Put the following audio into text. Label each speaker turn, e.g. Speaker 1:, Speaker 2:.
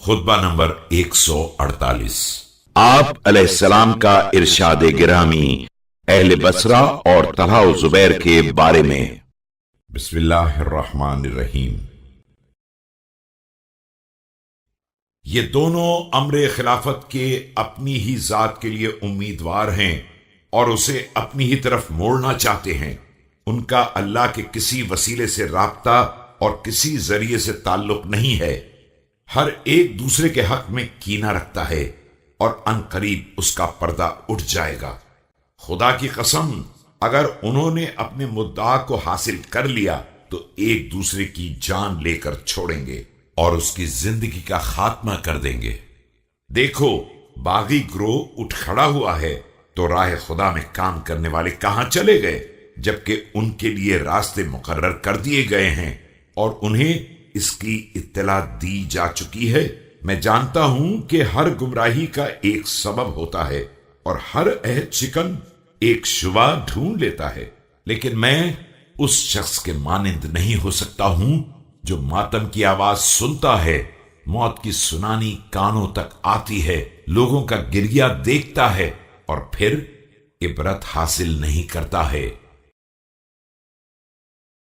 Speaker 1: خطبہ نمبر 148۔
Speaker 2: آپ علیہ السلام کا ارشاد گرامی اہل بصرہ اور طلحہ و زبیر کے بارے میں۔
Speaker 1: بسم اللہ الرحمن الرحیم۔ یہ دونوں امر خلافت کے اپنی ہی ذات کے لیے امیدوار ہیں اور اسے اپنی ہی طرف موڑنا چاہتے ہیں۔ ان کا اللہ کے کسی وسیلے سے رابطہ اور کسی ذریعے سے تعلق نہیں ہے۔ ہر ایک دوسرے کے حق میں کینہ رکھتا ہے اور ان قریب اس کا پردہ اٹھ جائے گا۔ خدا کی قسم، اگر انہوں نے اپنے مدعا کو حاصل کر لیا تو ایک دوسرے کی جان لے کر چھوڑیں گے اور اس کی زندگی کا خاتمہ کر دیں گے۔ دیکھو، باغی گروہ اٹھ کھڑا ہوا ہے تو راہ خدا میں کام کرنے والے کہاں چلے گئے، جبکہ ان کے لیے راستے مقرر کر دیے گئے ہیں اور انہیں اس کی اطلاع دی جا چکی ہے۔ میں جانتا ہوں کہ ہر گمراہی کا ایک سبب ہوتا ہے اور ہر عہد شکن ایک شبہ ڈھونڈ لیتا ہے، لیکن میں اس شخص کے مانند نہیں ہو سکتا ہوں جو ماتم کی آواز سنتا ہے، موت کی سنانی کانوں تک آتی ہے، لوگوں کا گریہ دیکھتا ہے اور پھر عبرت حاصل نہیں کرتا ہے۔